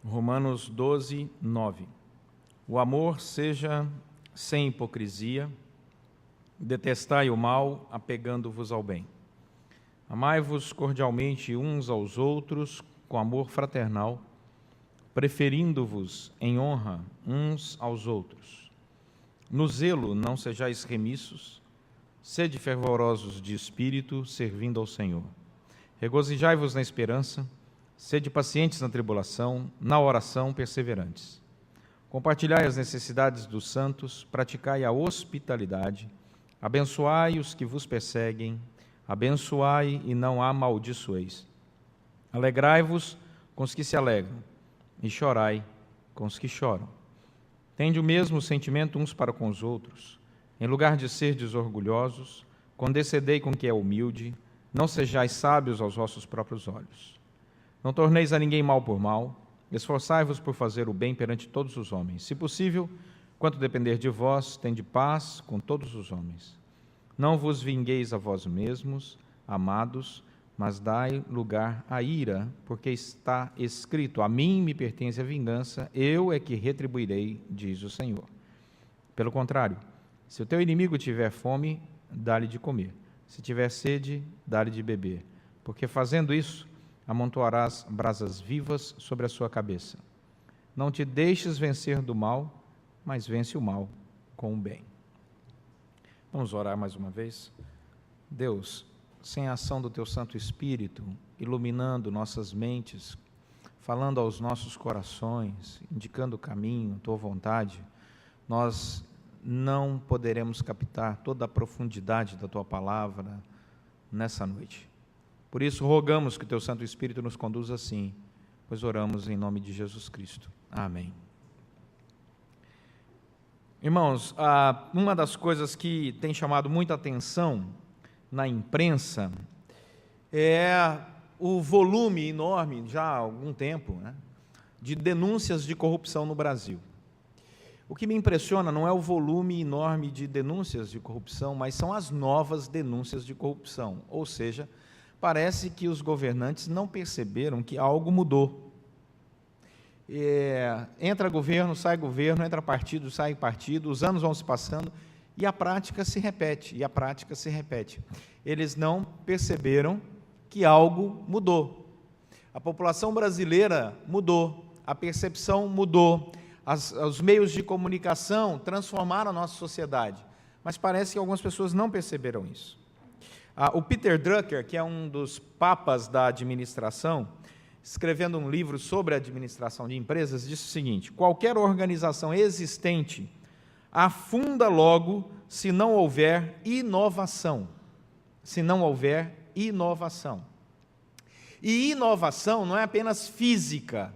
Romanos 12, 9. O amor seja sem hipocrisia, detestai o mal, apegando-vos ao bem. Amai-vos cordialmente uns aos outros com amor fraternal, preferindo-vos em honra uns aos outros. No zelo não sejais remissos, sede fervorosos de espírito, servindo ao Senhor. Regozijai-vos na esperança, sede pacientes na tribulação, na oração perseverantes. Compartilhai as necessidades dos santos, praticai a hospitalidade, abençoai os que vos perseguem, abençoai e não amaldiçoeis. Alegrai-vos com os que se alegram, e chorai com os que choram. Tende o mesmo sentimento uns para com os outros. Em lugar de serdes orgulhosos, condescendei com o que é humilde, não sejais sábios aos vossos próprios olhos. Não torneis a ninguém mal por mal, esforçai-vos por fazer o bem perante todos os homens. Se possível, quanto depender de vós, tende paz com todos os homens. Não vos vingueis a vós mesmos, amados, mas dai lugar à ira, porque está escrito: a mim me pertence a vingança, eu é que retribuirei, diz o Senhor. Pelo contrário, se o teu inimigo tiver fome, dá-lhe de comer. Se tiver sede, dá-lhe de beber, porque fazendo isso, amontoarás brasas vivas sobre a sua cabeça. Não te deixes vencer do mal, mas vence o mal com o bem. Vamos orar mais uma vez. Deus, sem a ação do Teu Santo Espírito, iluminando nossas mentes, falando aos nossos corações, indicando o caminho, Tua vontade, nós não poderemos captar toda a profundidade da Tua palavra nessa noite. Por isso, rogamos que o Teu Santo Espírito nos conduza assim, pois oramos em nome de Jesus Cristo. Amém. Irmãos, uma das coisas que tem chamado muita atenção na imprensa é o volume enorme, já há algum tempo, de denúncias de corrupção no Brasil. O que me impressiona não é o volume enorme de denúncias de corrupção, mas são as novas denúncias de corrupção, ou seja, parece que os governantes não perceberam que algo mudou. Entra governo, entra partido, sai partido, os anos vão se passando e a prática se repete, Eles não perceberam que algo mudou. A população brasileira mudou, a percepção mudou, os meios de comunicação transformaram a nossa sociedade, mas parece que algumas pessoas não perceberam isso. O Peter Drucker, que é um dos papas da administração, escrevendo um livro sobre a administração de empresas, disse o seguinte: qualquer organização existente afunda logo se não houver inovação. E inovação não é apenas física.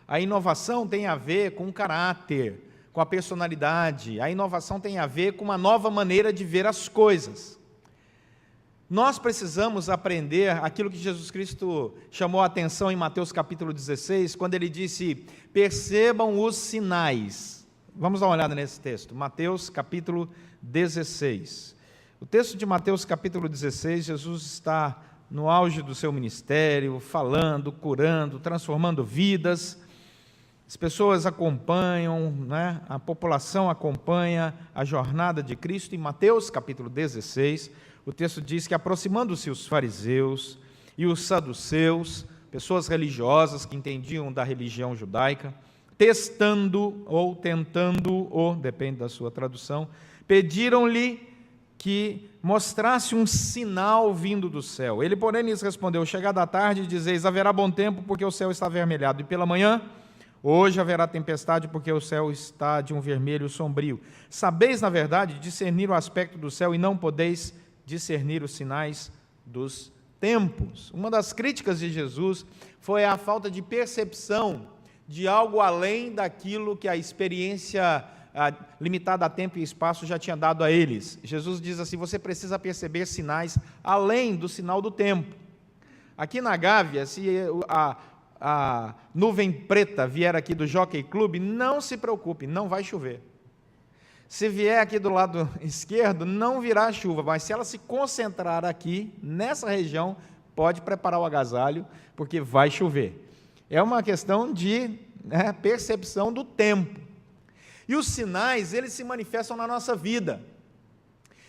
A inovação tem a ver com o caráter, com a personalidade. A inovação tem a ver com uma nova maneira de ver as coisas. Nós precisamos aprender aquilo que Jesus Cristo chamou a atenção em Mateus capítulo 16, quando ele disse: percebam os sinais. Vamos dar uma olhada nesse texto, Mateus capítulo 16. O texto de Mateus capítulo 16, Jesus está no auge do seu ministério, falando, curando, transformando vidas. As pessoas acompanham, a população acompanha a jornada de Cristo. Em Mateus capítulo 16, o texto diz que, aproximando-se os fariseus e os saduceus, pessoas religiosas que entendiam da religião judaica, tentando, depende da sua tradução, pediram-lhe que mostrasse um sinal vindo do céu. Ele, porém, lhes respondeu: chegada a tarde, dizeis, haverá bom tempo, porque o céu está avermelhado, e pela manhã, hoje haverá tempestade, porque o céu está de um vermelho sombrio. Sabeis, na verdade, discernir o aspecto do céu, e não podeis discernir os sinais dos tempos. Uma das críticas de Jesus foi a falta de percepção de algo além daquilo que a experiência limitada a tempo e espaço já tinha dado a eles. Jesus diz assim: você precisa perceber sinais além do sinal do tempo. Aqui na Gávea, se a nuvem preta vier aqui do Jockey Club, não se preocupe, não vai chover. Se vier aqui do lado esquerdo, não virá chuva, mas se ela se concentrar aqui, nessa região, pode preparar o agasalho, porque vai chover. É uma questão de né? Percepção do tempo. E os sinais, eles se manifestam na nossa vida.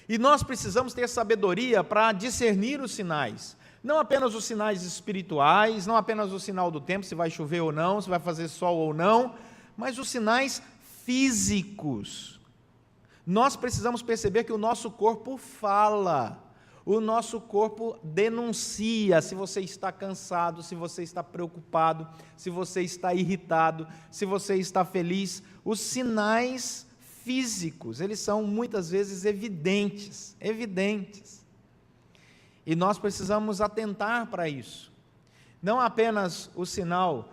E nós precisamos ter sabedoria para discernir os sinais. Não apenas os sinais espirituais, não apenas o sinal do tempo, se vai chover ou não, se vai fazer sol ou não, mas os sinais físicos. Nós precisamos perceber que o nosso corpo fala, o nosso corpo denuncia se você está cansado, se você está preocupado, se você está irritado, se você está feliz. Os sinais físicos, eles são muitas vezes evidentes. E nós precisamos atentar para isso. Não apenas o sinal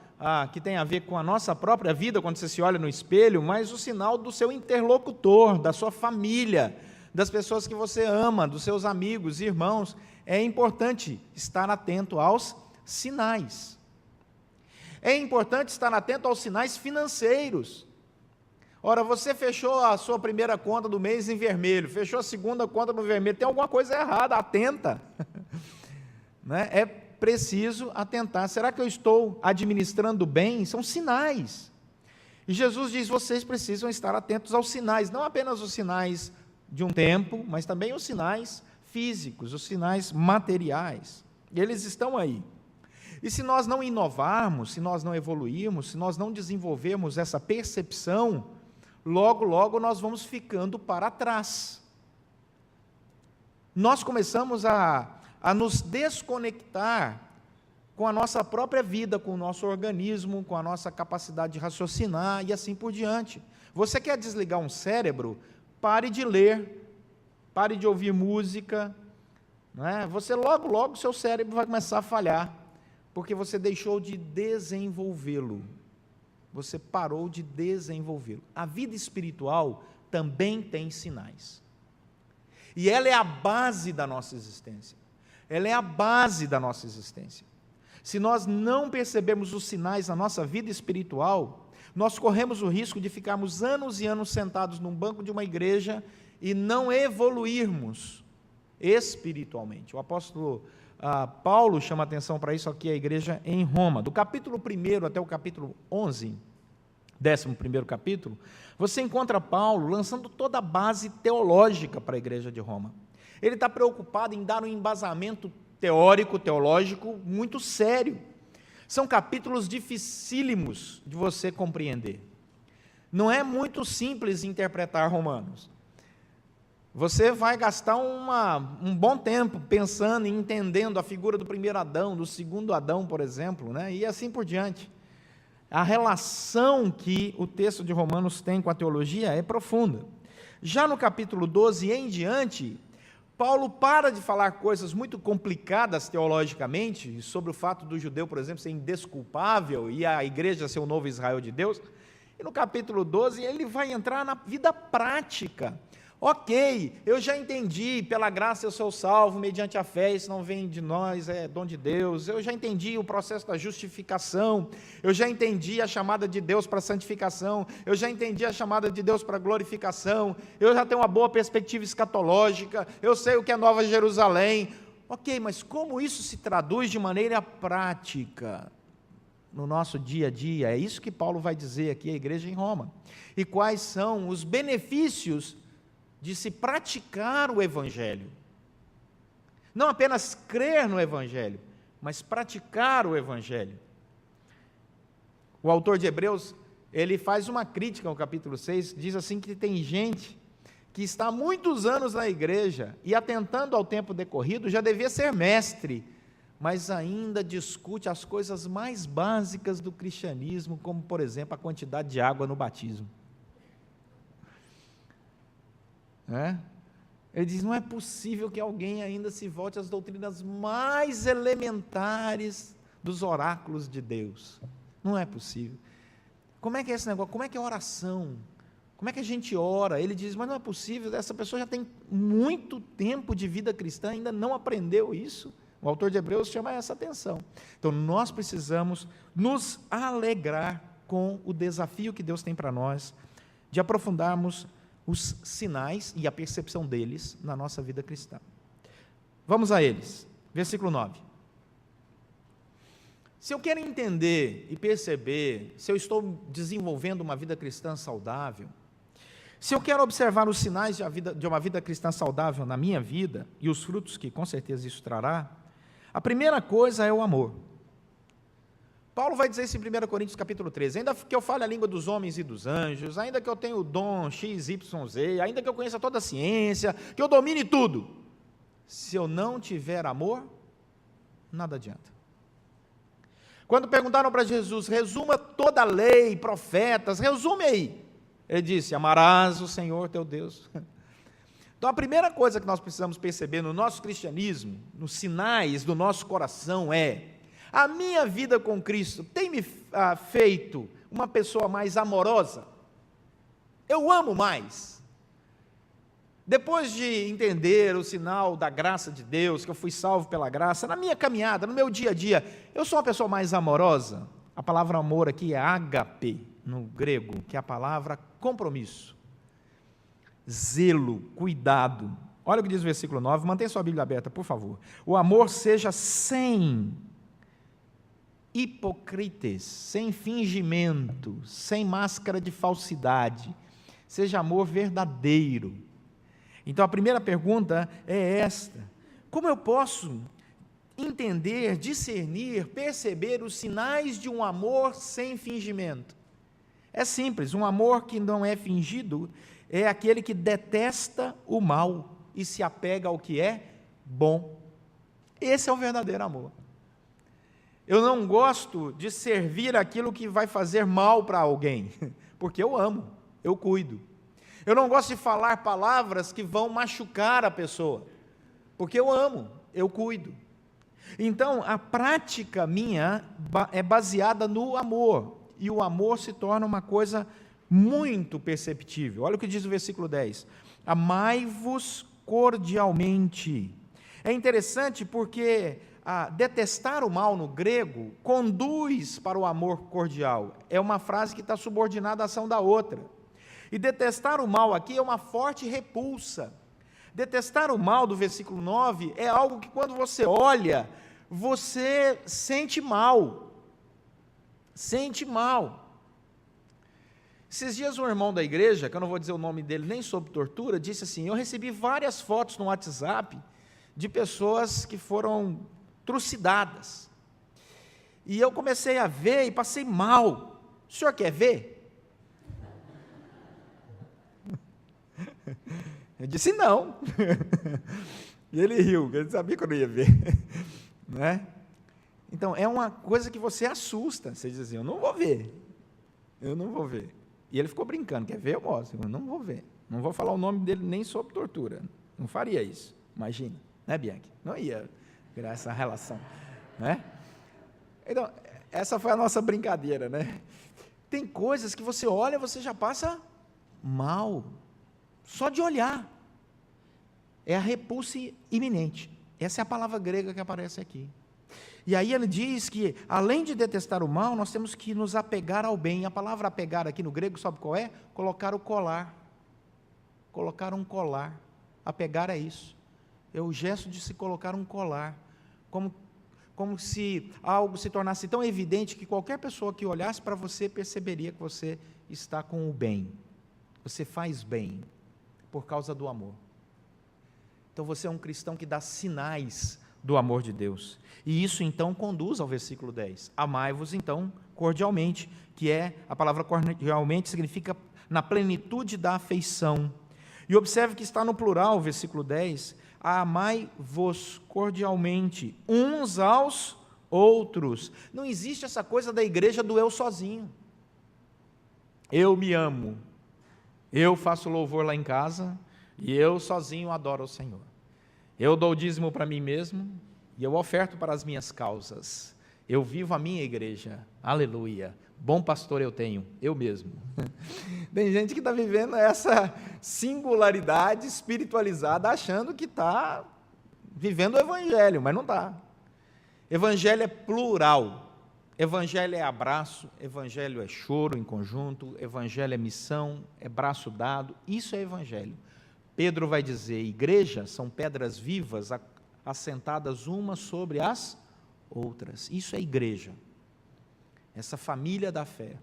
que tem a ver com a nossa própria vida, quando você se olha no espelho, mas o sinal do seu interlocutor, da sua família, das pessoas que você ama, dos seus amigos, irmãos. É importante estar atento aos sinais. É importante estar atento aos sinais financeiros. Ora, você fechou a sua primeira conta do mês em vermelho, fechou a segunda conta no vermelho, tem alguma coisa errada, atenta. Né? É preciso atentar. Será que eu estou administrando bem? São sinais. E Jesus diz, vocês precisam estar atentos aos sinais, não apenas os sinais de um tempo, mas também os sinais físicos, os sinais materiais. E eles estão aí. E se nós não inovarmos, se nós não evoluirmos, se nós não desenvolvermos essa percepção, logo, logo nós vamos ficando para trás. Nós começamos a nos desconectar com a nossa própria vida, com o nosso organismo, com a nossa capacidade de raciocinar e assim por diante. Você quer desligar um cérebro? Pare de ler, pare de ouvir música, né? Você logo, logo, seu cérebro vai começar a falhar, porque você deixou de desenvolvê-lo. Você parou de desenvolvê-lo. A vida espiritual também tem sinais. E ela é a base da nossa existência. Ela é a base da nossa existência. Se nós não percebermos os sinais na nossa vida espiritual, nós corremos o risco de ficarmos anos e anos sentados num banco de uma igreja e não evoluirmos espiritualmente. O apóstolo Paulo chama atenção para isso aqui, a igreja em Roma. Do capítulo 1 até o capítulo 11, 11º capítulo, você encontra Paulo lançando toda a base teológica para a igreja de Roma. Ele está preocupado em dar um embasamento teórico, teológico, muito sério. São capítulos dificílimos de você compreender. Não é muito simples interpretar Romanos. Você vai gastar um bom tempo pensando e entendendo a figura do primeiro Adão, do segundo Adão, por exemplo, né? E assim por diante. A relação que o texto de Romanos tem com a teologia é profunda. Já no capítulo 12 em diante, Paulo para de falar coisas muito complicadas teologicamente, sobre o fato do judeu, por exemplo, ser indesculpável e a igreja ser o novo Israel de Deus, e no capítulo 12 ele vai entrar na vida prática. Ok, eu já entendi, pela graça eu sou salvo, mediante a fé, isso não vem de nós, é dom de Deus. Eu já entendi o processo da justificação, eu já entendi a chamada de Deus para a santificação, eu já entendi a chamada de Deus para a glorificação, eu já tenho uma boa perspectiva escatológica, eu sei o que é Nova Jerusalém. Ok, mas como isso se traduz de maneira prática no nosso dia a dia? É isso que Paulo vai dizer aqui à igreja em Roma. E quais são os benefícios de se praticar o Evangelho. Não apenas crer no Evangelho, mas praticar o Evangelho. O autor de Hebreus, ele faz uma crítica ao capítulo 6, diz assim que tem gente que está há muitos anos na igreja e, atentando ao tempo decorrido, já devia ser mestre, mas ainda discute as coisas mais básicas do cristianismo, como, por exemplo, a quantidade de água no batismo. Ele diz, não é possível que alguém ainda se volte às doutrinas mais elementares dos oráculos de Deus. Não é possível. Como é que é esse negócio? Como é que é a oração? Como é que a gente ora? Ele diz, mas não é possível, essa pessoa já tem muito tempo de vida cristã, ainda não aprendeu isso. O autor de Hebreus chama essa atenção. Então, nós precisamos nos alegrar com o desafio que Deus tem para nós, de aprofundarmos os sinais e a percepção deles na nossa vida cristã. Vamos a eles. Versículo 9. Se eu quero entender e perceber se eu estou desenvolvendo uma vida cristã saudável, se eu quero observar os sinais de uma vida cristã saudável na minha vida e os frutos que com certeza isso trará, a primeira coisa é o amor. Paulo vai dizer isso em 1 Coríntios capítulo 13, ainda que eu fale a língua dos homens e dos anjos, ainda que eu tenha o dom X, Y, Z, ainda que eu conheça toda a ciência, que eu domine tudo, se eu não tiver amor, nada adianta. Quando perguntaram para Jesus, resuma toda a lei, profetas, resume aí. Ele disse, amarás o Senhor teu Deus. Então a primeira coisa que nós precisamos perceber no nosso cristianismo, nos sinais do nosso coração é, a minha vida com Cristo tem me feito uma pessoa mais amorosa? Eu amo mais? Depois de entender o sinal da graça de Deus, que eu fui salvo pela graça, na minha caminhada, no meu dia a dia, eu sou uma pessoa mais amorosa? A palavra amor aqui é ágape, no grego, que é a palavra compromisso, zelo, cuidado. Olha o que diz o versículo 9, mantenha sua Bíblia aberta, por favor. O amor seja sem hipocrites, sem fingimento, sem máscara de falsidade, seja amor verdadeiro. Então a primeira pergunta é esta: como eu posso entender, discernir, perceber os sinais de um amor sem fingimento? É simples, um amor que não é fingido é aquele que detesta o mal e se apega ao que é bom. Esse é o verdadeiro amor. Eu não gosto de servir aquilo que vai fazer mal para alguém, porque eu amo, eu cuido. Eu não gosto de falar palavras que vão machucar a pessoa, porque eu amo, eu cuido. Então, a prática minha é baseada no amor, e o amor se torna uma coisa muito perceptível. Olha o que diz o versículo 10. Amai-vos cordialmente. É interessante porque detestar o mal no grego conduz para o amor cordial. É uma frase que está subordinada à ação da outra. E detestar o mal aqui é uma forte repulsa. Detestar o mal do versículo 9 é algo que quando você olha, você sente mal. Sente mal. Esses dias um irmão da igreja, que eu não vou dizer o nome dele nem sob tortura, disse assim, eu recebi várias fotos no WhatsApp de pessoas que foram trucidadas. E eu comecei a ver e passei mal. O senhor quer ver? Eu disse não. E ele riu, ele sabia que eu não ia ver. Não é? Então, é uma coisa que você assusta. Você diz assim, eu não vou ver. Eu não vou ver. E ele ficou brincando, quer ver? Eu mostro. Eu não vou ver. Não vou falar o nome dele nem sob tortura. Não faria isso. Imagina. Né, Bianchi? Não ia virar essa relação. Né? Então, essa foi a nossa brincadeira, né? Tem coisas que você olha, você já passa mal. Só de olhar. É a repulsa iminente. Essa é a palavra grega que aparece aqui. E aí ele diz que, além de detestar o mal, nós temos que nos apegar ao bem. A palavra apegar aqui no grego, sabe qual é? Colocar o colar. Colocar um colar. Apegar é isso. É o gesto de se colocar um colar. Como se algo se tornasse tão evidente que qualquer pessoa que olhasse para você perceberia que você está com o bem. Você faz bem por causa do amor. Então você é um cristão que dá sinais do amor de Deus. E isso então conduz ao versículo 10. Amai-vos então cordialmente, que é, a palavra cordialmente significa na plenitude da afeição. E observe que está no plural, versículo 10, amai-vos cordialmente, uns aos outros. Não existe essa coisa da igreja do eu sozinho. Eu me amo, eu faço louvor lá em casa, e eu sozinho adoro o Senhor. Eu dou o dízimo para mim mesmo, e eu oferto para as minhas causas. Eu vivo a minha igreja, aleluia. Bom pastor eu tenho, eu mesmo. Tem gente que está vivendo essa singularidade espiritualizada, achando que está vivendo o evangelho, mas não está. Evangelho é plural. Evangelho é abraço, evangelho é choro em conjunto, evangelho é missão, é braço dado, isso é evangelho. Pedro vai dizer, igreja são pedras vivas assentadas umas sobre as outras, isso é igreja. essa família da fé.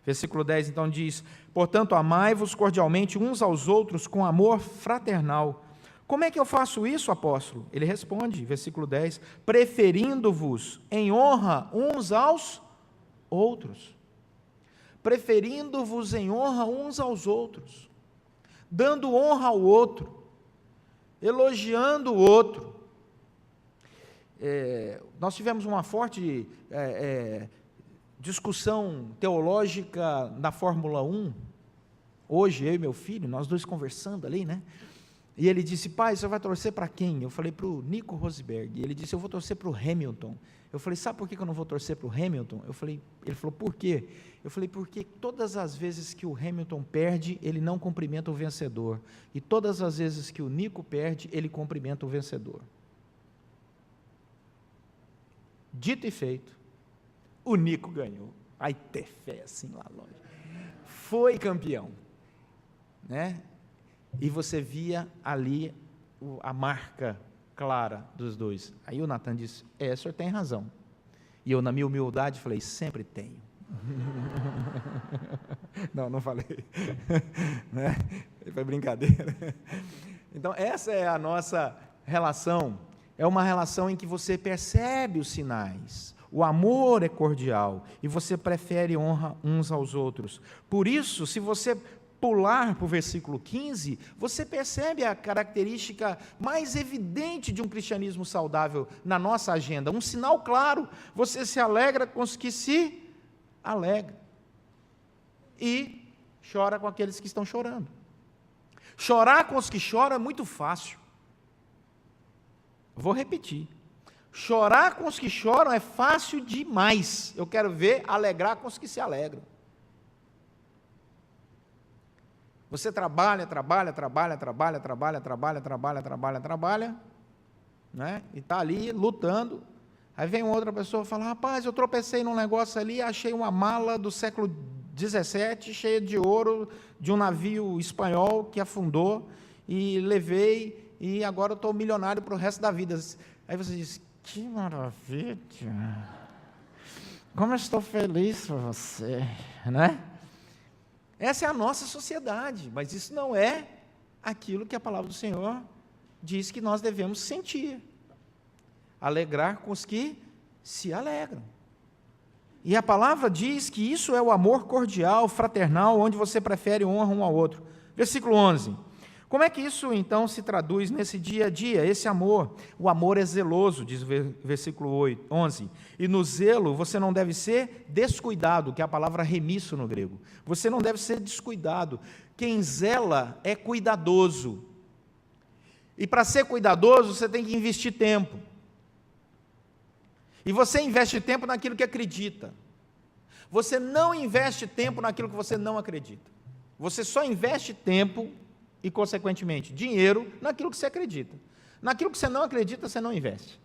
Versículo 10 então diz: portanto, amai-vos cordialmente uns aos outros com amor fraternal. Como é que eu faço isso, apóstolo? Ele responde, versículo 10, preferindo-vos em honra uns aos outros. Preferindo-vos em honra uns aos outros, dando honra ao outro, elogiando o outro. Nós tivemos uma forte discussão teológica na Fórmula 1, hoje, eu e meu filho, nós dois conversando ali, né? E ele disse: pai, você vai torcer para quem? Eu falei: para o Nico Rosberg. E ele disse: eu vou torcer para o Hamilton. Eu falei: sabe por que eu não vou torcer para o Hamilton? Ele falou: por quê? Eu falei: porque todas as vezes que o Hamilton perde, ele não cumprimenta o vencedor, e todas as vezes que o Nico perde, ele cumprimenta o vencedor. Dito e feito, o Nico ganhou. Ai, ter fé assim lá longe. Foi campeão, né? E você via ali a marca clara dos dois. Aí o Natan disse: o senhor tem razão. E eu, na minha humildade, falei: sempre tenho. Não falei. Né? Foi brincadeira. Então, essa é a nossa relação. É uma relação em que você percebe os sinais. O amor é cordial e você prefere honra uns aos outros. Por isso, se você pular para o versículo 15, você percebe a característica mais evidente de um cristianismo saudável na nossa agenda. Um sinal claro: você se alegra com os que se alegram e chora com aqueles que estão chorando. Chorar com os que choram é muito fácil. Vou repetir: chorar com os que choram é fácil demais. Eu quero ver alegrar com os que se alegram. Você trabalha, né? E está ali lutando. Aí vem outra pessoa e fala: rapaz, eu tropecei num negócio ali, achei uma mala do século 17, cheia de ouro, de um navio espanhol que afundou, e levei, e agora eu estou milionário para o resto da vida. Aí você diz: que maravilha, como eu estou feliz por você, né? Essa é a nossa sociedade, mas isso não é aquilo que a palavra do Senhor diz que nós devemos sentir. Alegrar com os que se alegram. E a palavra diz que isso é o amor cordial, fraternal, onde você prefere honra um ao outro. Versículo 11. Como é que isso, então, se traduz nesse dia a dia, esse amor? O amor é zeloso, diz o versículo 11. E no zelo, você não deve ser descuidado, que é a palavra remisso no grego. Você não deve ser descuidado. Quem zela é cuidadoso. E para ser cuidadoso, você tem que investir tempo. E você investe tempo naquilo que acredita. Você não investe tempo naquilo que você não acredita. Você só investe tempo e, consequentemente, dinheiro naquilo que você acredita. Naquilo que você não acredita, você não investe.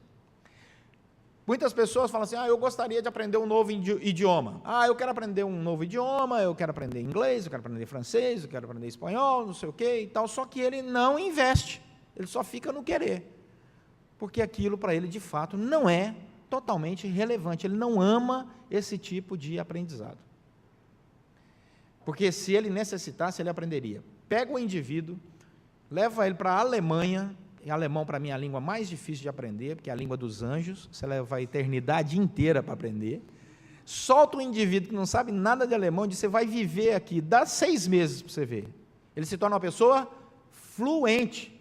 Muitas pessoas falam assim: eu gostaria de aprender um novo idioma. Eu quero aprender um novo idioma, eu quero aprender inglês, eu quero aprender francês, eu quero aprender espanhol, não sei o quê e tal. Só que ele não investe, ele só fica no querer. Porque aquilo para ele, de fato, não é totalmente relevante. Ele não ama esse tipo de aprendizado. Porque se ele necessitasse, ele aprenderia. Pega o indivíduo, leva ele para a Alemanha, e alemão para mim é a língua mais difícil de aprender, porque é a língua dos anjos, você leva a eternidade inteira para aprender, solta o indivíduo que não sabe nada de alemão, diz: você vai viver aqui, dá 6 meses para você ver, ele se torna uma pessoa fluente,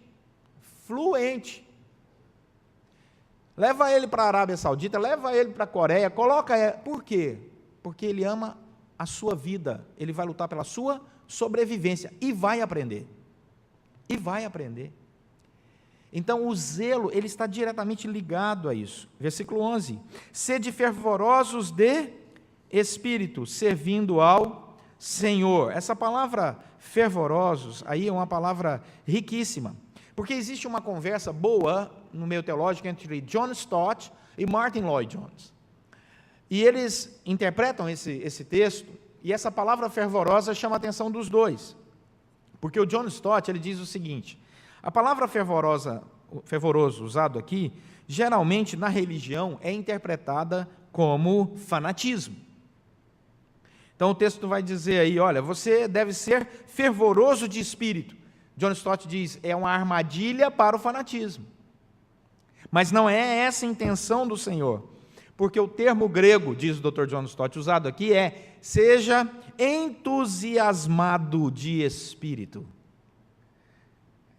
leva ele para a Arábia Saudita, leva ele para a Coreia, por quê? Porque ele ama a sua vida, ele vai lutar pela sua sobrevivência, e vai aprender, Então, o zelo, ele está diretamente ligado a isso. Versículo 11: sede fervorosos de espírito, servindo ao Senhor. Essa palavra fervorosos, aí é uma palavra riquíssima, porque existe uma conversa boa no meio teológico entre John Stott e Martin Lloyd-Jones. E eles interpretam esse texto, e essa palavra fervorosa chama a atenção dos dois. Porque o John Stott, ele diz o seguinte: a palavra fervoroso usado aqui, geralmente na religião é interpretada como fanatismo. Então o texto vai dizer aí, olha, você deve ser fervoroso de espírito. John Stott diz, é uma armadilha para o fanatismo. Mas não é essa a intenção do Senhor. Porque o termo grego, diz o Dr. John Stott, usado aqui é, seja entusiasmado de espírito.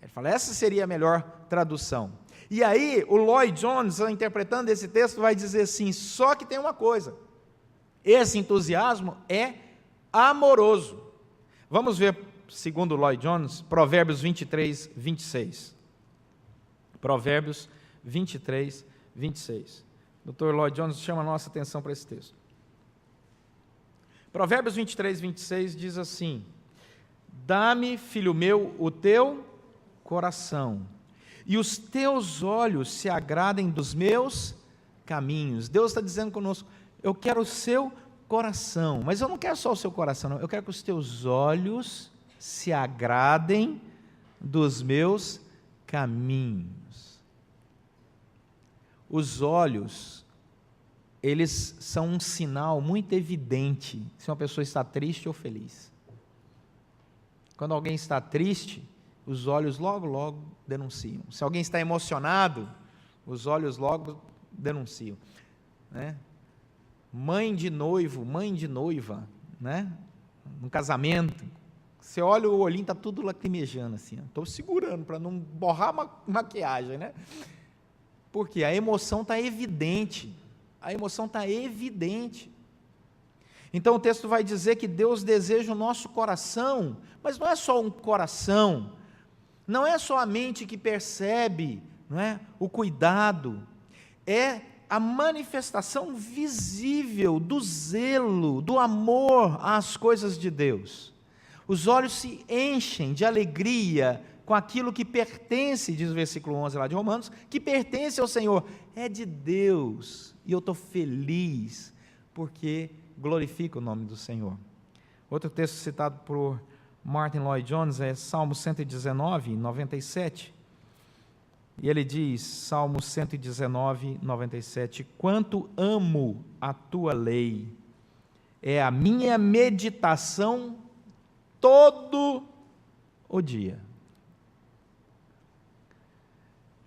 Ele fala, essa seria a melhor tradução. E aí, o Lloyd Jones, interpretando esse texto, vai dizer assim, só que tem uma coisa, esse entusiasmo é amoroso. Vamos ver, segundo Lloyd Jones, Provérbios 23, 26. Provérbios 23, 26. Dr. Lloyd Jones chama a nossa atenção para esse texto. Provérbios 23, 26 diz assim, dá-me, filho meu, o teu coração, e os teus olhos se agradem dos meus caminhos. Deus está dizendo conosco, eu quero o seu coração, mas eu não quero só o seu coração, não. Eu quero que os teus olhos se agradem dos meus caminhos. Os olhos, eles são um sinal muito evidente se uma pessoa está triste ou feliz. Quando alguém está triste, os olhos logo denunciam. Se alguém está emocionado, os olhos logo denunciam, né? Mãe de noivo, mãe de noiva, né? No casamento, você olha o olhinho, está tudo lacrimejando assim, estou segurando para não borrar a maquiagem, né? Porque a emoção está evidente, Então o texto vai dizer que Deus deseja o nosso coração, mas não é só um coração, não é só a mente que percebe, não é? O cuidado, é a manifestação visível do zelo, do amor às coisas de Deus. Os olhos se enchem de alegria com aquilo que pertence, diz o versículo 11 lá de Romanos, que pertence ao Senhor, é de Deus, e eu estou feliz, porque glorifica o nome do Senhor. Outro texto citado por Martin Lloyd Jones é Salmo 119, 97, e ele diz, Salmo 119, 97, quanto amo a tua lei, é a minha meditação todo o dia.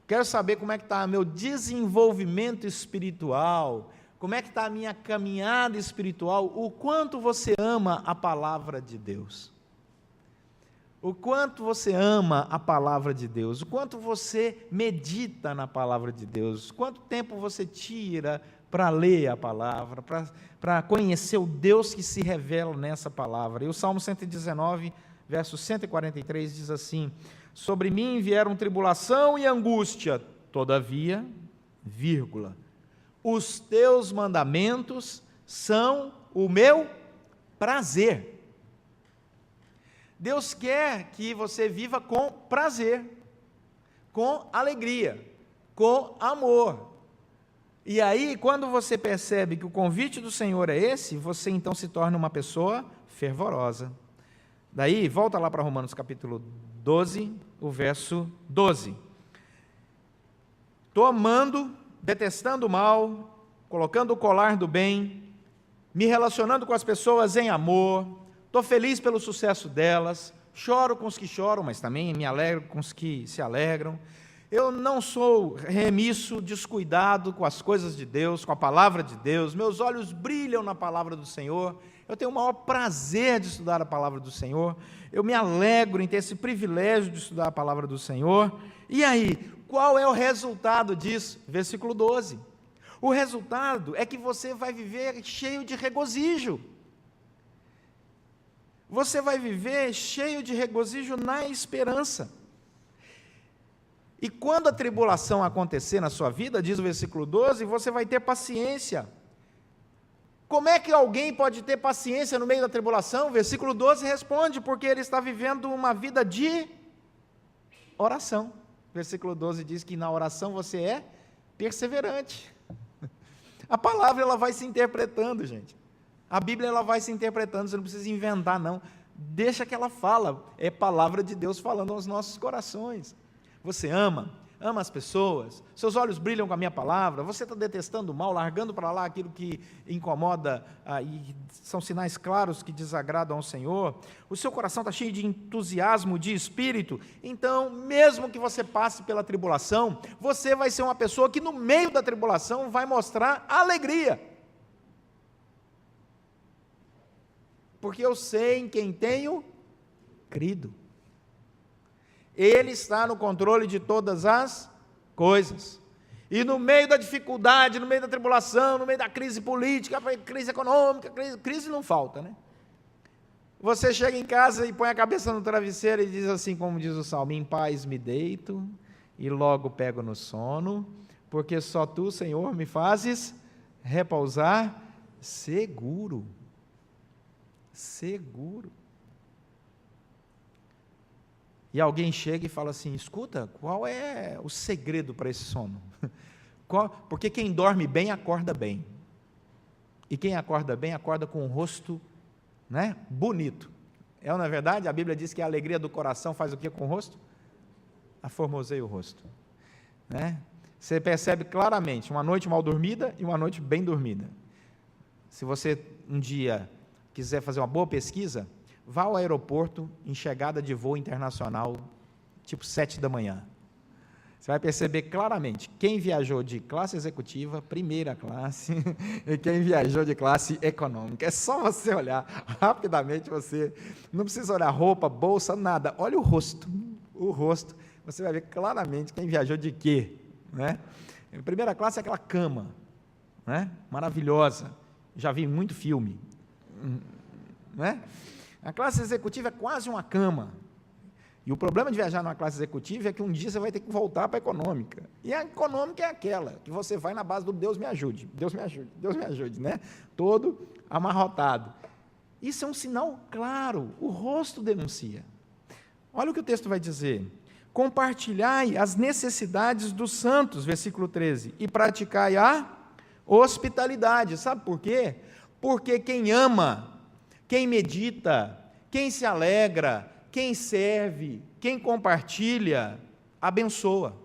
Quero saber como é que está meu desenvolvimento espiritual, como é que está a minha caminhada espiritual, o quanto você ama a palavra de Deus. O quanto você ama a palavra de Deus, o quanto você medita na palavra de Deus, quanto tempo você tira para ler a palavra, para conhecer o Deus que se revela nessa palavra. E o Salmo 119, verso 143 diz assim, sobre mim vieram tribulação e angústia, todavia, vírgula, os teus mandamentos são o meu prazer. Deus quer que você viva com prazer, com alegria, com amor. E aí, quando você percebe que o convite do Senhor é esse, você então se torna uma pessoa fervorosa. Daí, volta lá para Romanos capítulo 12, o verso 12. Estou amando, detestando o mal, colocando o colar do bem, me relacionando com as pessoas em amor, estou feliz pelo sucesso delas, choro com os que choram, mas também me alegro com os que se alegram. Eu não sou remisso, descuidado com as coisas de Deus, com a palavra de Deus, meus olhos brilham na palavra do Senhor, eu tenho o maior prazer de estudar a palavra do Senhor, eu me alegro em ter esse privilégio de estudar a palavra do Senhor. E aí, qual é o resultado disso? Versículo 12. O resultado é que você vai viver cheio de regozijo. Você vai viver cheio de regozijo na esperança. E quando a tribulação acontecer na sua vida, diz o versículo 12, você vai ter paciência. Como é que alguém pode ter paciência no meio da tribulação? Versículo 12 responde, porque ele está vivendo uma vida de oração. Versículo 12 diz que na oração você é perseverante. A palavra ela vai se interpretando, gente. A Bíblia ela vai se interpretando, você não precisa inventar, não. Deixa que ela fala, é palavra de Deus falando aos nossos corações. Você ama ama as pessoas, seus olhos brilham com a minha palavra, você está detestando o mal, largando para lá aquilo que incomoda, e são sinais claros que desagradam ao Senhor, o seu coração está cheio de entusiasmo, de espírito, então, mesmo que você passe pela tribulação, você vai ser uma pessoa que no meio da tribulação vai mostrar alegria, porque eu sei em quem tenho crido. Ele está no controle de todas as coisas. E no meio da dificuldade, no meio da tribulação, no meio da crise política, crise econômica, crise não falta, né? Você chega em casa e põe a cabeça no travesseiro e diz assim, como diz o Salmo: em paz me deito e logo pego no sono, porque só tu, Senhor, me fazes repousar seguro. Seguro. E alguém chega e fala assim: escuta, qual é o segredo para esse sono? Porque quem dorme bem, acorda bem. E quem acorda bem, acorda com o rosto, né, bonito. Não é verdade? A Bíblia diz que a alegria do coração faz o que com o rosto? Aformoseia o rosto. Né? Você percebe claramente uma noite mal dormida e uma noite bem dormida. Se você um dia quiser fazer uma boa pesquisa, vá ao aeroporto em chegada de voo internacional, tipo 7 da manhã. Você vai perceber claramente quem viajou de classe executiva, primeira classe, e quem viajou de classe econômica. É só você olhar rapidamente, você não precisa olhar roupa, bolsa, nada. Olha o rosto, você vai ver claramente quem viajou de quê. Né? A primeira classe é aquela cama, né? Maravilhosa, já vi muito filme. Né? A classe executiva é quase uma cama. E o problema de viajar numa classe executiva é que um dia você vai ter que voltar para a econômica. E a econômica é aquela, que você vai na base do Deus me ajude, Deus me ajude, Deus me ajude, né? Todo amarrotado. Isso é um sinal claro, o rosto denuncia. Olha o que o texto vai dizer: compartilhai as necessidades dos santos, versículo 13, e praticai a hospitalidade. Sabe por quê? Porque quem ama, quem medita, quem se alegra, quem serve, quem compartilha, abençoa.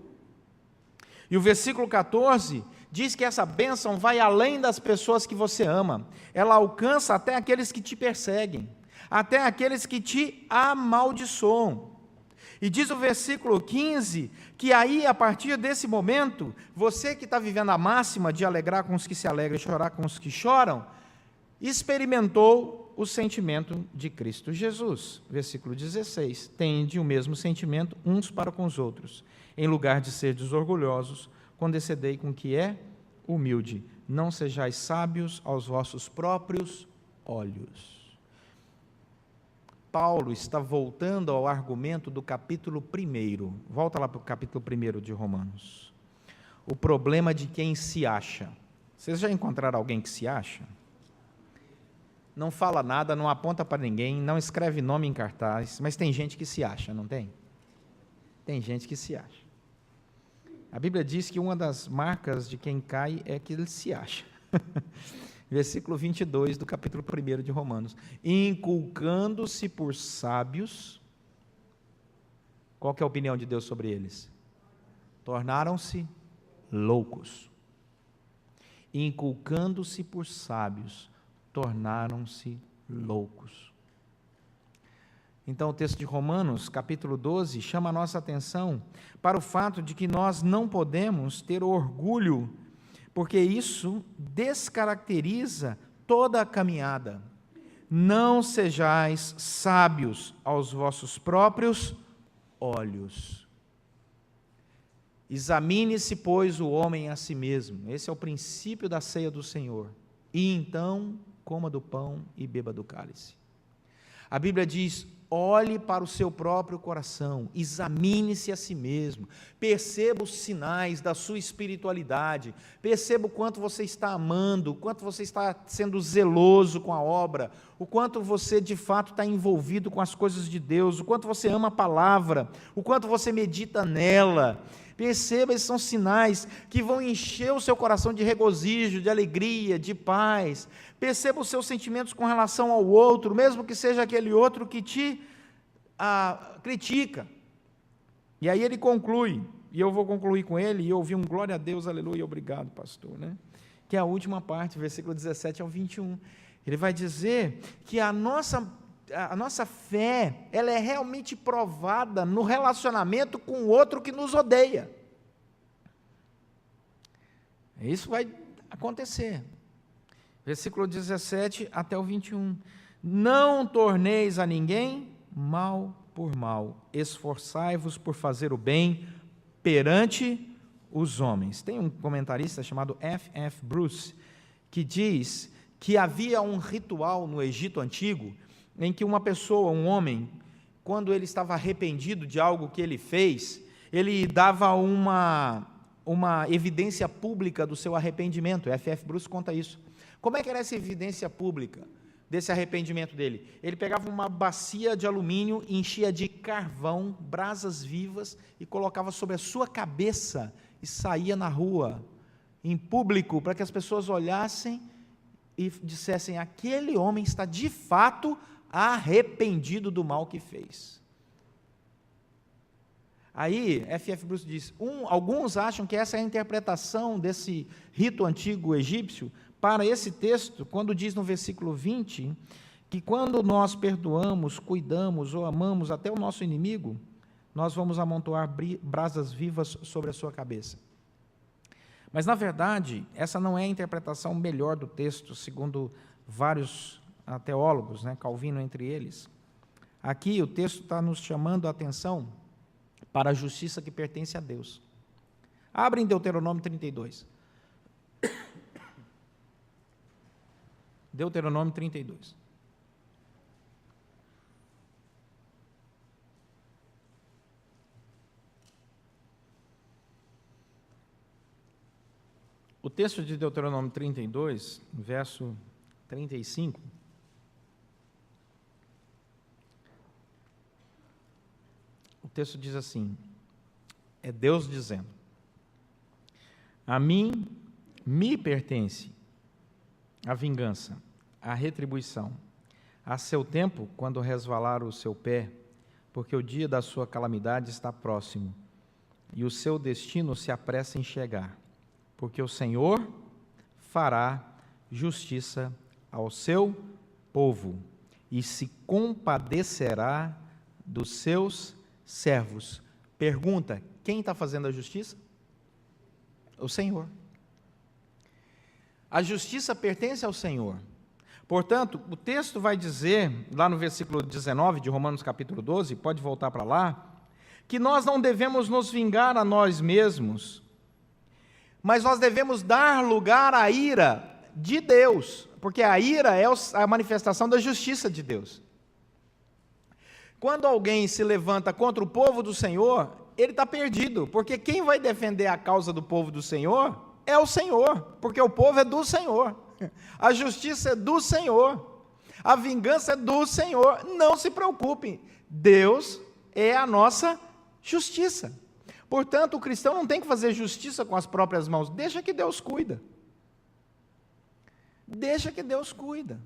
E o versículo 14 diz que essa bênção vai além das pessoas que você ama, ela alcança até aqueles que te perseguem, até aqueles que te amaldiçoam. E diz o versículo 15, que aí, a partir desse momento, você que está vivendo a máxima de alegrar com os que se alegram e chorar com os que choram, experimentou o sentimento de Cristo Jesus. Versículo 16, tende o mesmo sentimento uns para com os outros. Em lugar de ser desorgulhosos, condescendei com o que é humilde. Não sejais sábios aos vossos próprios olhos. Paulo está voltando ao argumento do capítulo 1. Volta lá para o capítulo 1 de Romanos. O problema de quem se acha. Vocês já encontraram alguém que se acha? Não fala nada, não aponta para ninguém, não escreve nome em cartaz, mas tem gente que se acha, não tem? Tem gente que se acha. A Bíblia diz que uma das marcas de quem cai é que ele se acha. Versículo 22 do capítulo 1 de Romanos. Inculcando-se por sábios, qual que é a opinião de Deus sobre eles? Tornaram-se loucos. Inculcando-se por sábios, tornaram-se loucos. Então o texto de Romanos, capítulo 12, chama a nossa atenção para o fato de que nós não podemos ter orgulho, porque isso descaracteriza toda a caminhada. Não sejais sábios aos vossos próprios olhos. Examine-se, pois, o homem a si mesmo. Esse é o princípio da ceia do Senhor. E então coma do pão e beba do cálice. A Bíblia diz: olhe para o seu próprio coração, examine-se a si mesmo, perceba os sinais da sua espiritualidade, perceba o quanto você está amando, o quanto você está sendo zeloso com a obra, o quanto você de fato está envolvido com as coisas de Deus, o quanto você ama a palavra, o quanto você medita nela. Perceba, esses são sinais que vão encher o seu coração de regozijo, de alegria, de paz. Perceba os seus sentimentos com relação ao outro, mesmo que seja aquele outro que te critica. E aí ele conclui, e eu vou concluir com ele, e eu ouvi um glória a Deus, aleluia, obrigado, pastor, né? Que é a última parte, versículo 17 ao 21. Ele vai dizer que a nossa fé, ela é realmente provada no relacionamento com o outro que nos odeia. Isso vai acontecer. Versículo 17 até o 21. Não torneis a ninguém mal por mal, esforçai-vos por fazer o bem perante os homens. Tem um comentarista chamado F.F. Bruce, que diz que havia um ritual no Egito Antigo, em que uma pessoa, um homem, quando ele estava arrependido de algo que ele fez, ele dava uma evidência pública do seu arrependimento. F.F. Bruce conta isso. Como é que era essa evidência pública desse arrependimento dele? Ele pegava uma bacia de alumínio, enchia de carvão, brasas vivas, e colocava sobre a sua cabeça, e saía na rua, em público, para que as pessoas olhassem e dissessem: aquele homem está de fato arrependido do mal que fez. Aí, F.F. Bruce diz, alguns acham que essa é a interpretação desse rito antigo egípcio para esse texto, quando diz no versículo 20, que quando nós perdoamos, cuidamos ou amamos até o nosso inimigo, nós vamos amontoar brasas vivas sobre a sua cabeça. Mas, na verdade, essa não é a interpretação melhor do texto, segundo vários teólogos, né, Calvino entre eles. Aqui o texto está nos chamando a atenção para a justiça que pertence a Deus. Abre em Deuteronômio 32. Deuteronômio 32. O texto de Deuteronômio 32, verso 35, o texto diz assim, é Deus dizendo: a mim me pertence a vingança, a retribuição, a seu tempo, quando resvalar o seu pé, porque o dia da sua calamidade está próximo, e o seu destino se apressa em chegar, porque o Senhor fará justiça ao seu povo, e se compadecerá dos seus servos. Pergunta: quem está fazendo a justiça? O Senhor. A justiça pertence ao Senhor. Portanto, o texto vai dizer, lá no versículo 19 de Romanos capítulo 12, pode voltar para lá, que nós não devemos nos vingar a nós mesmos, mas nós devemos dar lugar à ira de Deus, porque a ira é a manifestação da justiça de Deus. Quando alguém se levanta contra o povo do Senhor, ele está perdido, porque quem vai defender a causa do povo do Senhor é o Senhor, porque o povo é do Senhor, a justiça é do Senhor, a vingança é do Senhor. Não se preocupem, Deus é a nossa justiça. Portanto, o cristão não tem que fazer justiça com as próprias mãos, deixa que Deus cuida. Deixa que Deus cuida.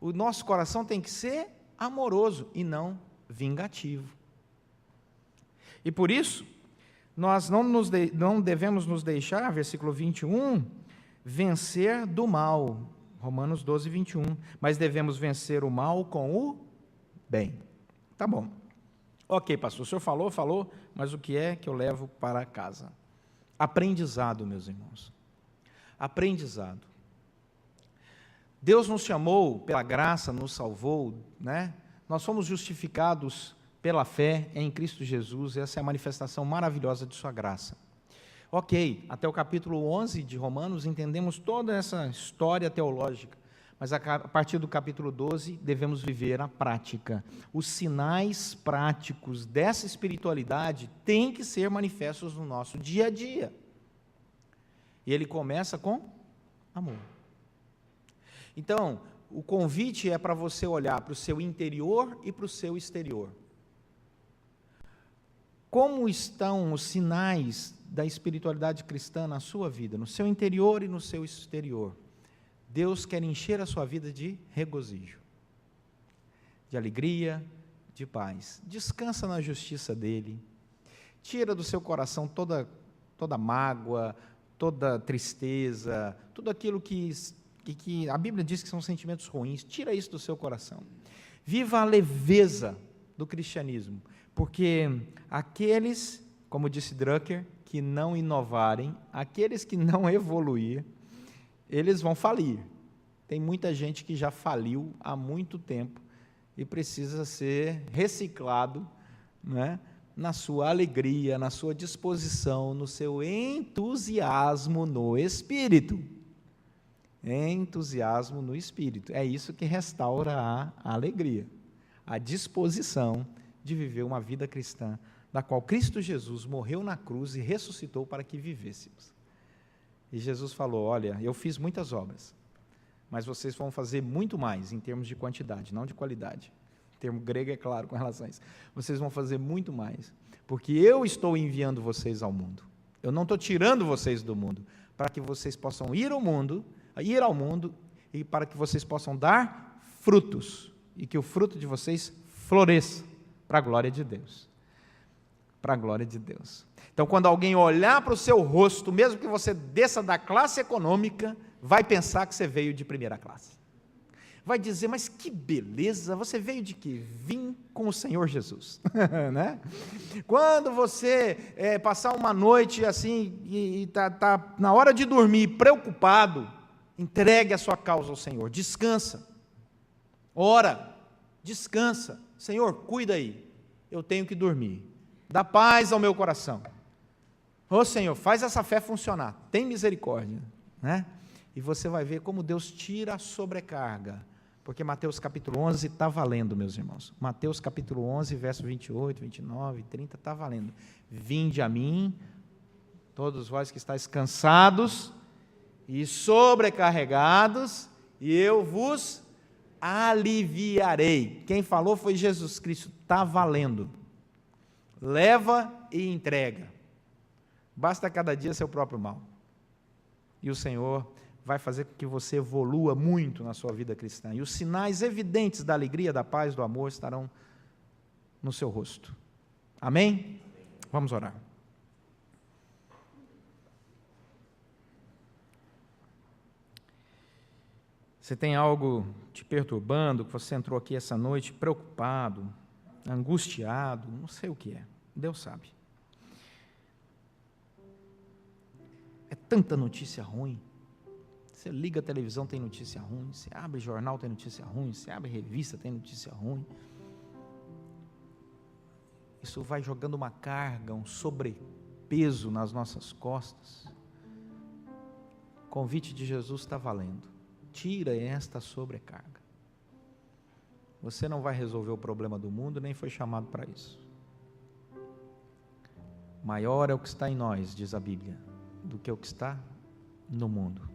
O nosso coração tem que ser amoroso e não vingativo. E por isso, nós não devemos nos deixar, versículo 21, vencer do mal, Romanos 12, 21, mas devemos vencer o mal com o bem. Tá bom. Ok, pastor, o senhor falou, mas o que é que eu levo para casa? Aprendizado, meus irmãos. Aprendizado. Deus nos chamou pela graça, nos salvou, né? Nós fomos justificados pela fé em Cristo Jesus, essa é a manifestação maravilhosa de sua graça. Ok, até o capítulo 11 de Romanos entendemos toda essa história teológica, mas a partir do capítulo 12 devemos viver a prática. Os sinais práticos dessa espiritualidade têm que ser manifestos no nosso dia a dia. E ele começa com amor. Então, o convite é para você olhar para o seu interior e para o seu exterior. Como estão os sinais da espiritualidade cristã na sua vida, no seu interior e no seu exterior? Deus quer encher a sua vida de regozijo, de alegria, de paz. Descansa na justiça dEle. Tira do seu coração toda mágoa, toda tristeza, tudo aquilo que a Bíblia diz que são sentimentos ruins. Tira isso do seu coração. Viva a leveza do cristianismo, porque aqueles, como disse Drucker, que não inovarem, aqueles que não evoluir, eles vão falir. Tem muita gente que já faliu há muito tempo e precisa ser reciclado, né, na sua alegria, na sua disposição, no seu entusiasmo no Espírito. Entusiasmo no Espírito. É isso que restaura a alegria, a disposição de viver uma vida cristã, da qual Cristo Jesus morreu na cruz e ressuscitou para que vivêssemos. E Jesus falou: olha, eu fiz muitas obras, mas vocês vão fazer muito mais em termos de quantidade, não de qualidade. O termo grego é claro com relação a isso. Vocês vão fazer muito mais, porque eu estou enviando vocês ao mundo. Eu não estou tirando vocês do mundo, para que vocês possam ir ao mundo e para que vocês possam dar frutos, e que o fruto de vocês floresça para a glória de Deus. Para a glória de Deus. Então, quando alguém olhar para o seu rosto, mesmo que você desça da classe econômica, vai pensar que você veio de primeira classe. Vai dizer: mas que beleza, você veio de quê? Vim com o Senhor Jesus. Né? Quando você passar uma noite assim, e está na hora de dormir, preocupado, entregue a sua causa ao Senhor, descansa, ora, descansa, Senhor, cuida aí, eu tenho que dormir, dá paz ao meu coração. Ô Senhor, faz essa fé funcionar, tem misericórdia, né? E você vai ver como Deus tira a sobrecarga, porque Mateus capítulo 11 está valendo, meus irmãos. Mateus capítulo 11, verso 28, 29, 30, está valendo. Vinde a mim, todos vós que estáis cansados e sobrecarregados, e eu vos aliviarei. Quem falou foi Jesus Cristo, está valendo. Leva e entrega. Basta cada dia seu próprio mal. E o Senhor vai fazer com que você evolua muito na sua vida cristã. E os sinais evidentes da alegria, da paz, do amor estarão no seu rosto. Amém? Vamos orar. Você tem algo te perturbando, que você entrou aqui essa noite preocupado, angustiado, não sei o que é. Deus sabe. É tanta notícia ruim. Você liga a televisão, tem notícia ruim. Você abre jornal, tem notícia ruim. Você abre revista, tem notícia ruim. Isso vai jogando uma carga, um sobrepeso nas nossas costas. O convite de Jesus está valendo. Tira esta sobrecarga. Você não vai resolver o problema do mundo, nem foi chamado para isso. Maior é o que está em nós, diz a Bíblia, do que o que está no mundo.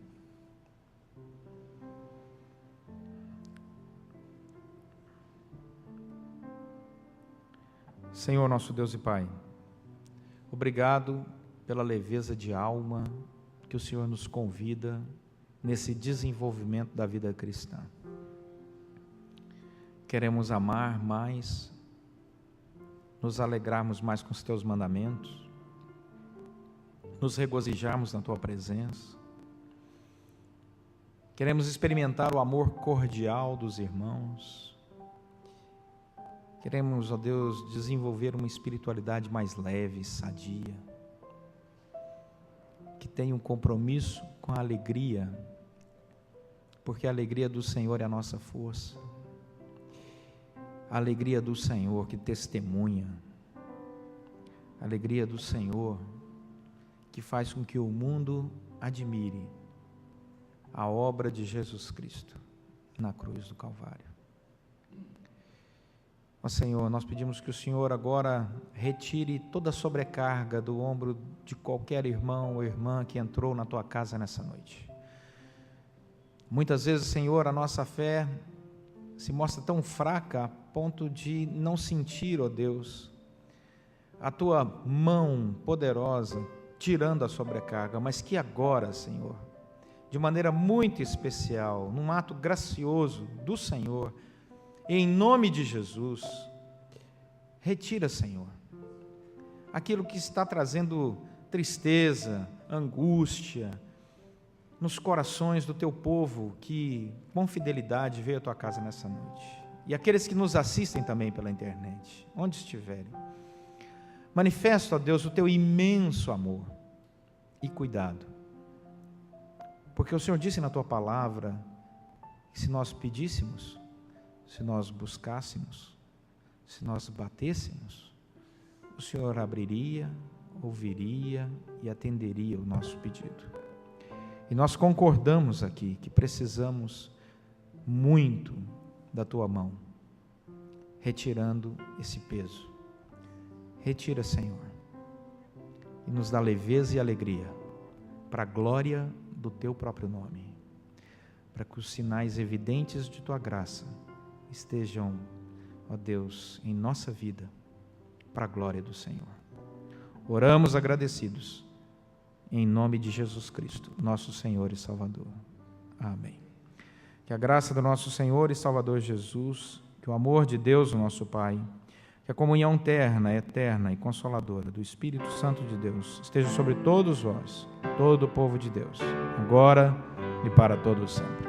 Senhor, nosso Deus e Pai, obrigado pela leveza de alma que o Senhor nos convida nesse desenvolvimento da vida cristã. Queremos amar mais, nos alegrarmos mais com os Teus mandamentos, nos regozijarmos na Tua presença. Queremos experimentar o amor cordial dos irmãos. Queremos, ó Deus, desenvolver uma espiritualidade mais leve, sadia, que tenha um compromisso com a alegria, porque a alegria do Senhor é a nossa força. A alegria do Senhor que testemunha, a alegria do Senhor que faz com que o mundo admire a obra de Jesus Cristo na cruz do Calvário. Ó Senhor, nós pedimos que o Senhor agora retire toda a sobrecarga do ombro de qualquer irmão ou irmã que entrou na Tua casa nessa noite. Muitas vezes, Senhor, a nossa fé se mostra tão fraca a ponto de não sentir, ó Deus, a Tua mão poderosa tirando a sobrecarga, mas que agora, Senhor, de maneira muito especial, num ato gracioso do Senhor, em nome de Jesus, retira, Senhor, aquilo que está trazendo tristeza, angústia nos corações do teu povo que, com fidelidade, veio à tua casa nessa noite. E aqueles que nos assistem também pela internet, onde estiverem. Manifesta, ó Deus, o teu imenso amor e cuidado. Porque o Senhor disse na tua palavra que se nós pedíssemos, se nós buscássemos, se nós batêssemos, o Senhor abriria, ouviria e atenderia o nosso pedido. E nós concordamos aqui que precisamos muito da tua mão, retirando esse peso. Retira, Senhor, e nos dá leveza e alegria, para a glória do teu próprio nome, para que os sinais evidentes de tua graça estejam, ó Deus, em nossa vida, para a glória do Senhor. Oramos agradecidos, em nome de Jesus Cristo, nosso Senhor e Salvador. Amém. Que a graça do nosso Senhor e Salvador Jesus, que o amor de Deus, o nosso Pai, que a comunhão terna, eterna e consoladora do Espírito Santo de Deus esteja sobre todos vós, todo o povo de Deus, agora e para todos sempre.